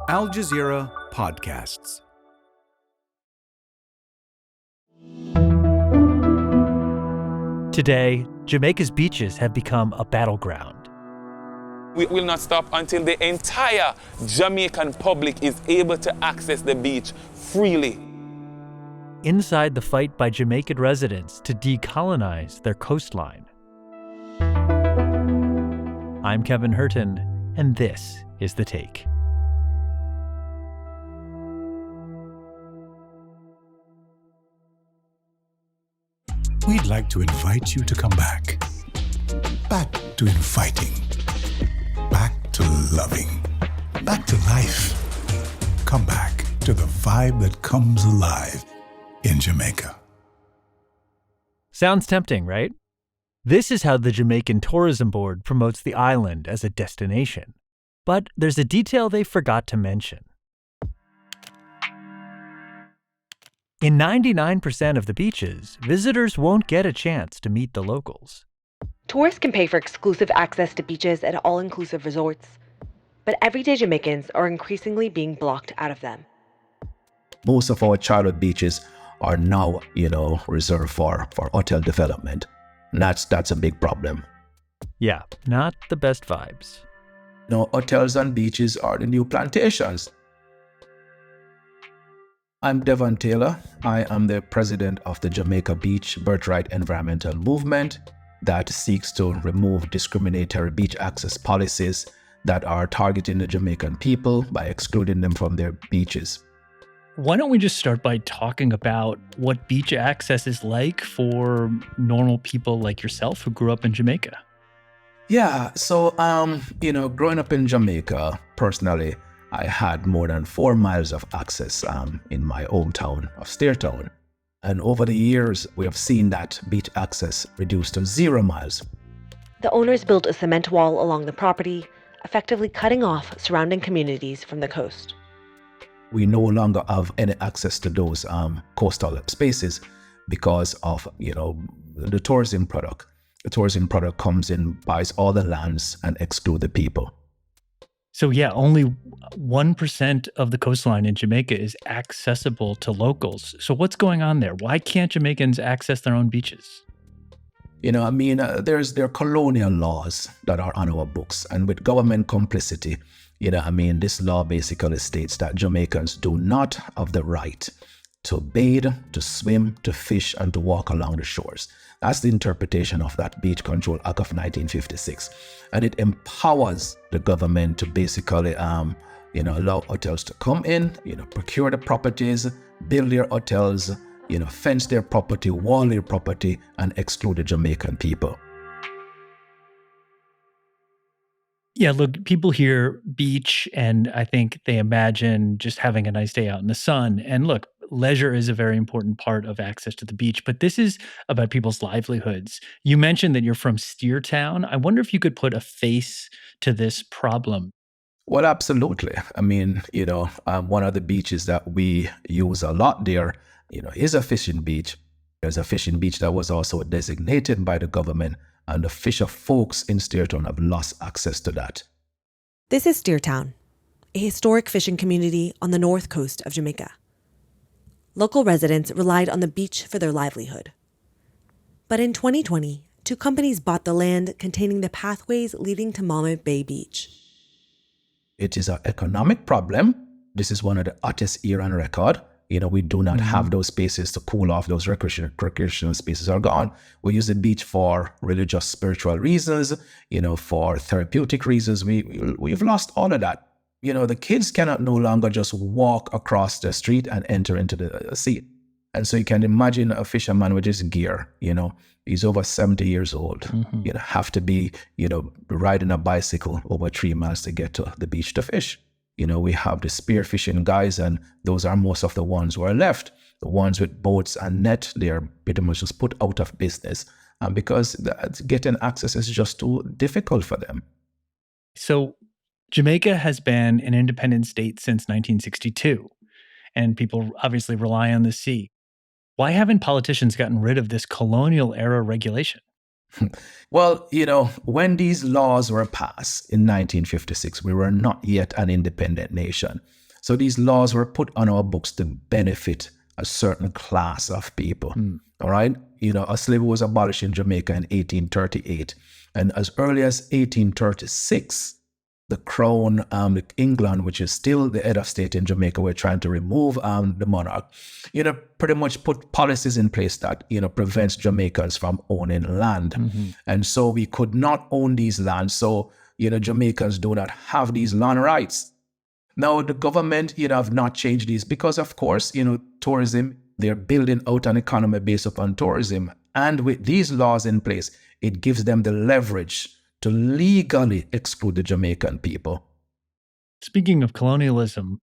Al Jazeera Podcasts. Today, Jamaica's beaches have become a battleground. We will not stop until the entire Jamaican public is able to access the beach freely. Inside the fight by Jamaican residents to decolonize their coastline. I'm Kevin Hirten, and this is The Take. We'd like to invite you to come back. Back to inviting. Back to loving. Back to life. Come back to the vibe that comes alive in Jamaica. Sounds tempting, right? This is how the Jamaican Tourism Board promotes the island as a destination. But there's a detail they forgot to mention. In 99% of the beaches, visitors won't get a chance to meet the locals. Tourists can pay for exclusive access to beaches at all-inclusive resorts, but everyday Jamaicans are increasingly being blocked out of them. Most of our childhood beaches are now, reserved for hotel development. And that's a big problem. Yeah, not the best vibes. Hotels and beaches are the new plantations. I'm Devon Taylor. I am the president of the Jamaica Beach Birthright environmental movement that seeks to remove discriminatory beach access policies that are targeting the Jamaican people by excluding them from their beaches. Why don't we just start by talking about what beach access is like for normal people like yourself who grew up in Jamaica? Yeah, so, growing up in Jamaica, personally, I had more than 4 miles of access in my hometown of Steertown. And over the years, we have seen that beach access reduced to 0 miles. The owners built a cement wall along the property, effectively cutting off surrounding communities from the coast. We no longer have any access to those coastal spaces because of, the tourism product. The tourism product comes in, buys all the lands and exclude the people. So yeah, only 1% of the coastline in Jamaica is accessible to locals. So what's going on there? Why can't Jamaicans access their own beaches? There are colonial laws that are on our books, and with government complicity, this law basically states that Jamaicans do not have the right to bathe, to swim, to fish, and to walk along the shores. That's the interpretation of that Beach Control Act of 1956. And it empowers the government to basically, allow hotels to come in, procure the properties, build their hotels, fence their property, wall their property, and exclude the Jamaican people. Yeah, look, people hear beach and I think they imagine just having a nice day out in the sun. And look, leisure is a very important part of access to the beach, but this is about people's livelihoods. You mentioned that you're from Steertown. I wonder if you could put a face to this problem. Well, absolutely. One of the beaches that we use a lot there, is a fishing beach. There's a fishing beach that was also designated by the government, and the fisher folks in Steertown have lost access to that. This is Steertown, a historic fishing community on the north coast of Jamaica. Local residents relied on the beach for their livelihood. But in 2020, 2 companies bought the land containing the pathways leading to Mama Bay Beach. It is an economic problem. This is one of the hottest year on record. We do not have those spaces to cool off. Those recreational spaces are gone. We use the beach for religious, spiritual reasons, for therapeutic reasons. We've lost all of that. The kids cannot no longer just walk across the street and enter into the sea. And so you can imagine a fisherman with his gear, he's over 70 years old, have to be, riding a bicycle over 3 miles to get to the beach to fish. We have the spearfishing guys, and those are most of the ones who are left. The ones with boats and net, they're pretty much just put out of business because getting access is just too difficult for them. So Jamaica has been an independent state since 1962, and people obviously rely on the sea. Why haven't politicians gotten rid of this colonial era regulation? Well, when these laws were passed in 1956, we were not yet an independent nation. So these laws were put on our books to benefit a certain class of people. All right. Slavery was abolished in Jamaica in 1838. And as early as 1836, the Crown, England, which is still the head of state in Jamaica, were trying to remove the monarch, pretty much put policies in place that, prevents Jamaicans from owning land. And so we could not own these lands. So, Jamaicans do not have these land rights. Now, the government, have not changed these because, of course, tourism, they're building out an economy based upon tourism. And with these laws in place, it gives them the leverage to legally exclude the Jamaican people. Speaking of colonialism,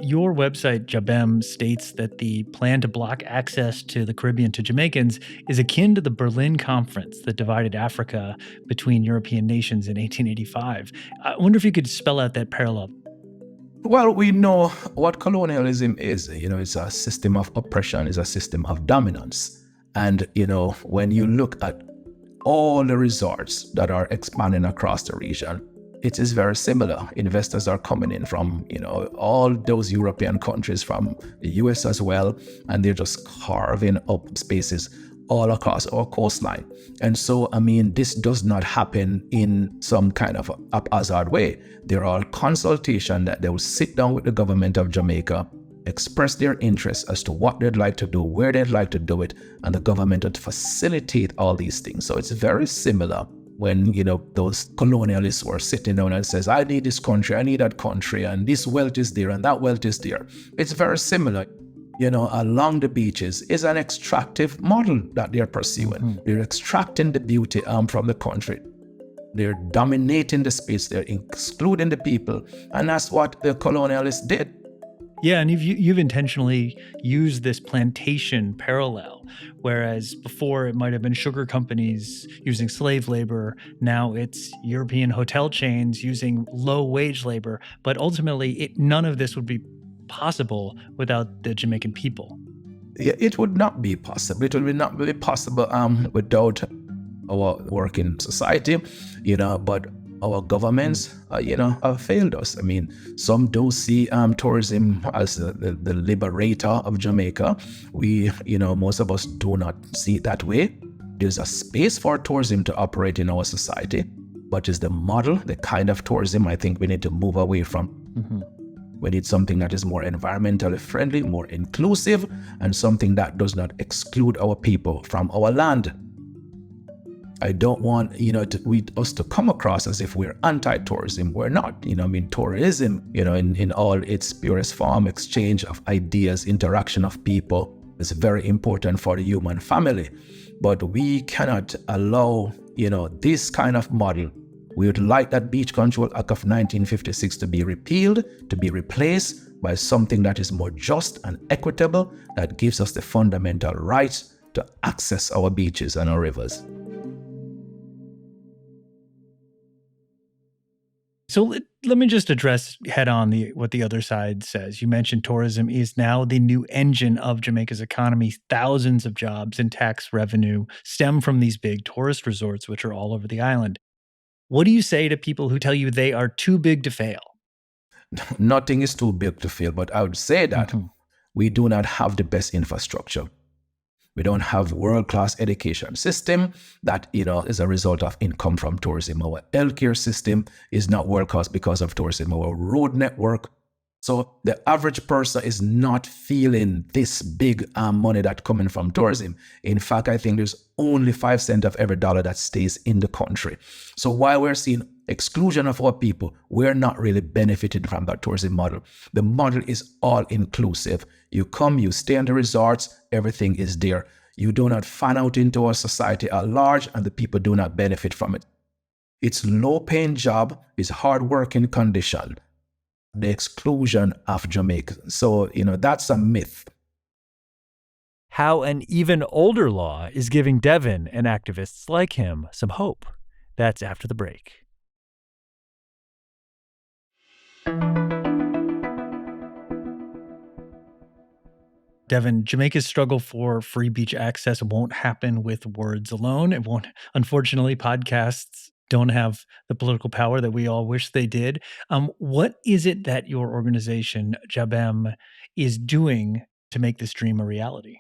your website, Jabem, states that the plan to block access to the Caribbean to Jamaicans is akin to the Berlin Conference that divided Africa between European nations in 1885. I wonder if you could spell out that parallel. Well, we know what colonialism is. It's a system of oppression, it's a system of dominance. And, when you look at all the resorts that are expanding across the region, it is very similar. Investors are coming in from, all those European countries, from the US as well, and they're just carving up spaces all across our coastline. And so, this does not happen in some kind of haphazard way. There are consultation that they will sit down with the government of Jamaica, express their interests as to what they'd like to do, where they'd like to do it, and the government would facilitate all these things. So it's very similar when, those colonialists were sitting down and says, I need this country, I need that country, and this wealth is there, and that wealth is there. It's very similar. Along the beaches is an extractive model that they're pursuing. They're extracting the beauty from the country. They're dominating the space. They're excluding the people. And that's what the colonialists did. Yeah, and you've intentionally used this plantation parallel, whereas before it might have been sugar companies using slave labor. Now it's European hotel chains using low-wage labor. But ultimately, none of this would be possible without the Jamaican people. Yeah, it would not be possible. It would not be possible without our working society, but our governments, have failed us. Some do see tourism as the liberator of Jamaica. We, most of us do not see it that way. There's a space for tourism to operate in our society, but is the model, the kind of tourism I think we need to move away from. We need something that is more environmentally friendly, more inclusive, and something that does not exclude our people from our land. I don't want, us to come across as if we're anti-tourism. We're not. Tourism, in all its purest form, exchange of ideas, interaction of people, is very important for the human family. But we cannot allow, this kind of model. We would like that Beach Control Act of 1956 to be repealed, to be replaced by something that is more just and equitable, that gives us the fundamental right to access our beaches and our rivers. So let me just address head on what the other side says. You mentioned tourism is now the new engine of Jamaica's economy. Thousands of jobs and tax revenue stem from these big tourist resorts, which are all over the island. What do you say to people who tell you they are too big to fail? Nothing is too big to fail, but I would say that we do not have the best infrastructure. We don't have world-class education system that, is a result of income from tourism. Our healthcare system is not world-class because of tourism. Our road network. So the average person is not feeling this big money that's coming from tourism. In fact, I think there's only 5 cents of every dollar that stays in the country. So while we're seeing exclusion of our people, we're not really benefiting from that tourism model. The model is all inclusive. You come, you stay in the resorts, everything is there. You do not fan out into our society at large, and the people do not benefit from it. It's low-paying job, it's hard-working condition. The exclusion of Jamaicans. So, that's a myth. How an even older law is giving Devon and activists like him some hope. That's after the break. Devon, Jamaica's struggle for free beach access won't happen with words alone. It won't. Unfortunately, podcasts don't have the political power that we all wish they did. What is it that your organization, Jabem, is doing to make this dream a reality?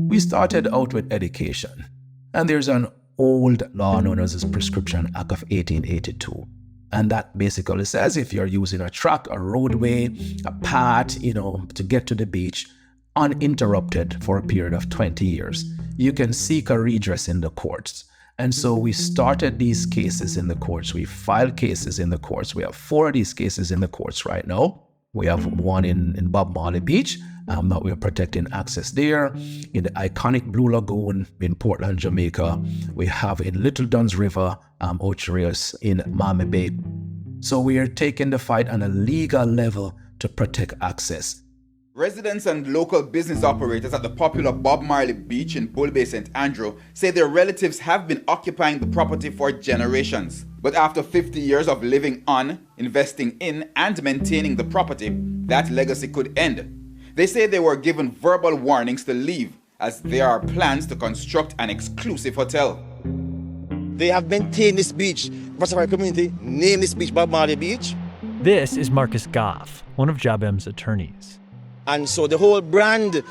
We started out with education, and there's an old law known as the Prescription Act of 1882. And that basically says if you're using a track, a roadway, a path, to get to the beach uninterrupted for a period of 20 years, you can seek a redress in the courts. And so we started these cases in the courts. We filed cases in the courts. We have 4 of these cases in the courts right now. We have one in Bob Marley Beach, that we're protecting access there. In the iconic Blue Lagoon in Portland, Jamaica. We have in Little Duns River, Ocherius in Miami Bay. So we are taking the fight on a legal level to protect access. Residents and local business operators at the popular Bob Marley Beach in Bull Bay, St. Andrew say their relatives have been occupying the property for generations. But after 50 years of living on, investing in, and maintaining the property, that legacy could end. They say they were given verbal warnings to leave, as there are plans to construct an exclusive hotel. They have maintained this beach. Rastafari community named this beach Bob Marley Beach. This is Marcus Goff, one of Jabem's attorneys. And so the whole brand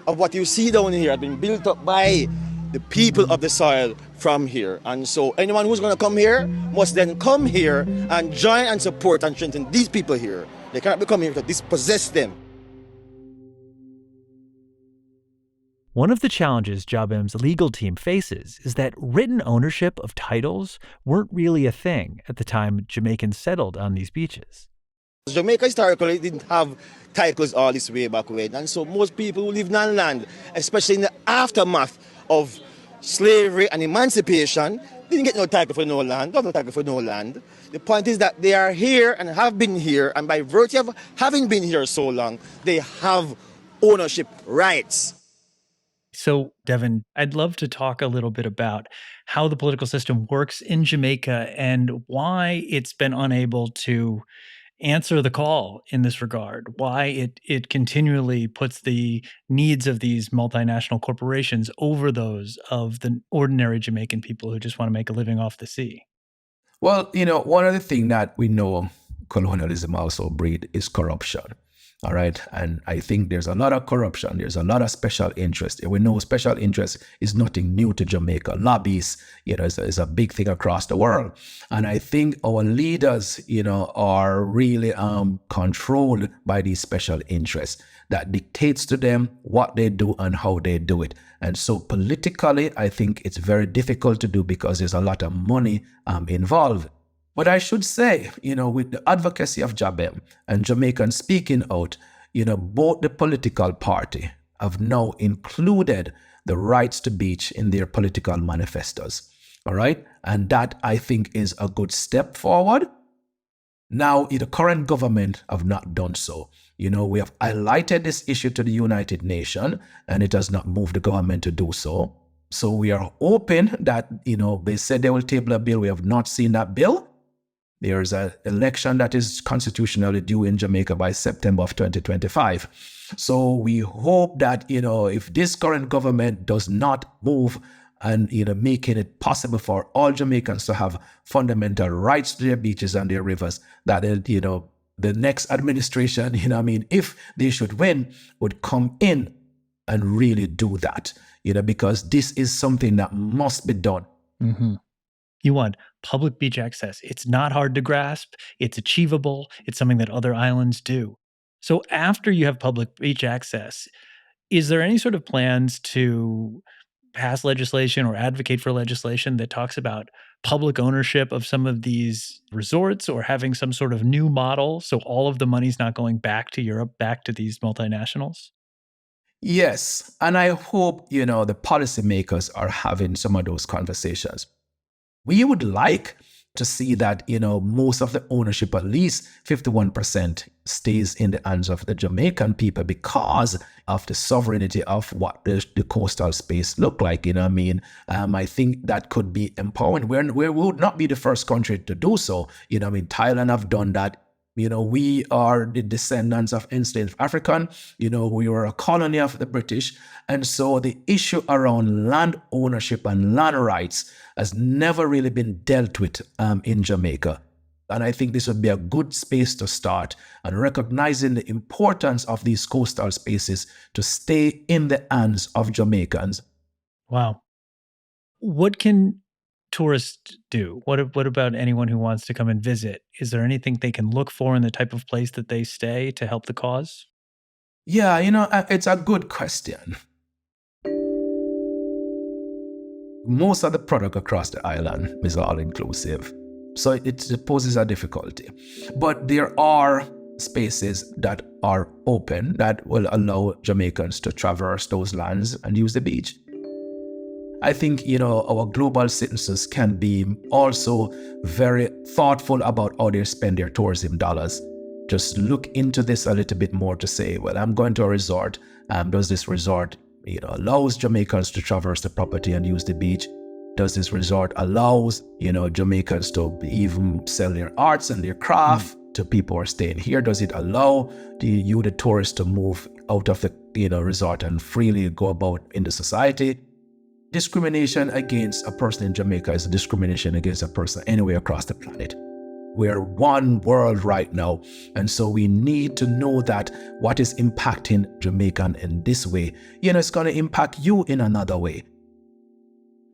of what you see down here has been built up by the people of the soil from here. And so anyone who's going to come here must then come here and join and support and strengthen these people here. They cannot be coming here to dispossess them. One of the challenges Jabem's legal team faces is that written ownership of titles weren't really a thing at the time Jamaicans settled on these beaches. Jamaica historically didn't have titles all this way back when, and so most people who lived on land, especially in the aftermath of slavery and emancipation, didn't get no title for no land, got no title for no land. The point is that they are here and have been here, and by virtue of having been here so long, they have ownership rights. So, Devon, I'd love to talk a little bit about how the political system works in Jamaica and why it's been unable to answer the call in this regard, why it continually puts the needs of these multinational corporations over those of the ordinary Jamaican people who just want to make a living off the sea. Well, one of the things that we know colonialism also breed is corruption. All right. And I think there's a lot of corruption. There's a lot of special interest. We know special interest is nothing new to Jamaica. Lobbies, is a big thing across the world. And I think our leaders, are really controlled by these special interests that dictates to them what they do and how they do it. And so politically, I think it's very difficult to do because there's a lot of money involved. But I should say, with the advocacy of Jabem and Jamaicans speaking out, both the political party have now included the rights to beach in their political manifestos. All right. And that, I think, is a good step forward. Now, the current government have not done so. We have highlighted this issue to the United Nations, and it has not moved the government to do so. So we are hoping that, they said they will table a bill. We have not seen that bill. There's an election that is constitutionally due in Jamaica by September of 2025. So we hope that, if this current government does not move and, making it possible for all Jamaicans to have fundamental rights to their beaches and their rivers, that, the next administration, if they should win, would come in and really do that, because this is something that must be done. Mm-hmm. You want public beach access. It's not hard to grasp. It's achievable. It's something that other islands do. So after you have public beach access, is there any sort of plans to pass legislation or advocate for legislation that talks about public ownership of some of these resorts or having some sort of new model so all of the money's not going back to Europe, back to these multinationals? Yes. And I hope, the policymakers are having some of those conversations. We would like to see that, most of the ownership, at least 51%, stays in the hands of the Jamaican people because of the sovereignty of what the coastal space look like. I think that could be empowering. We would not be the first country to do so. Thailand have done that. We are the descendants of enslaved African. We were a colony of the British. And so the issue around land ownership and land rights has never really been dealt with in Jamaica. And I think this would be a good space to start, and recognizing the importance of these coastal spaces to stay in the hands of Jamaicans. Wow. What can tourists do? What about anyone who wants to come and visit? Is there anything they can look for in the type of place that they stay to help the cause? Yeah, it's a good question. Most of the product across the island is all inclusive, so it poses a difficulty. But there are spaces that are open that will allow Jamaicans to traverse those lands and use the beach. I think, our global citizens can be also very thoughtful about how they spend their tourism dollars. Just look into this a little bit more to say, well, I'm going to a resort. Does this resort, allows Jamaicans to traverse the property and use the beach? Does this resort allows, Jamaicans to even sell their arts and their craft to people who are staying here? Does it allow the tourist to move out of the, resort and freely go about in the society? Discrimination against a person in Jamaica is a discrimination against a person anywhere across the planet. We're one world right now, and so we need to know that what is impacting Jamaican in this way, it's going to impact you in another way.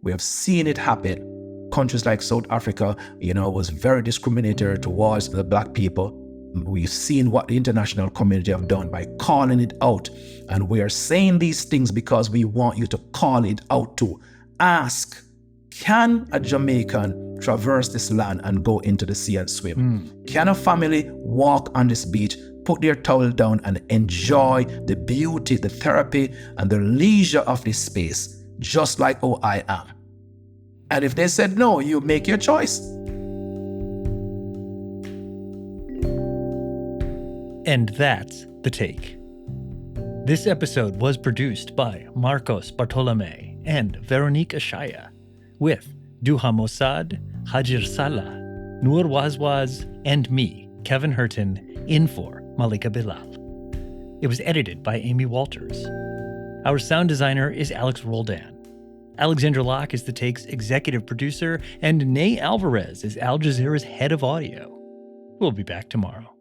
We have seen it happen. Countries like South Africa, was very discriminatory towards the Black people. We've seen what the international community have done by calling it out. And we are saying these things because we want you to call it out too. Ask, can a Jamaican traverse this land and go into the sea and swim? Can a family walk on this beach, put their towel down and enjoy the beauty, the therapy, and the leisure of this space, just like how I am? And if they said no, you make your choice. And that's The Take. This episode was produced by Marcos Bartolomé and Veronique Eshaya, with Duha Mossad, Hajir Salah, Noor Wazwaz, and me, Kevin Hirten, in for Malika Bilal. It was edited by Amy Walters. Our sound designer is Alex Roldan. Alexandra Locke is The Take's executive producer, and Ney Alvarez is Al Jazeera's head of audio. We'll be back tomorrow.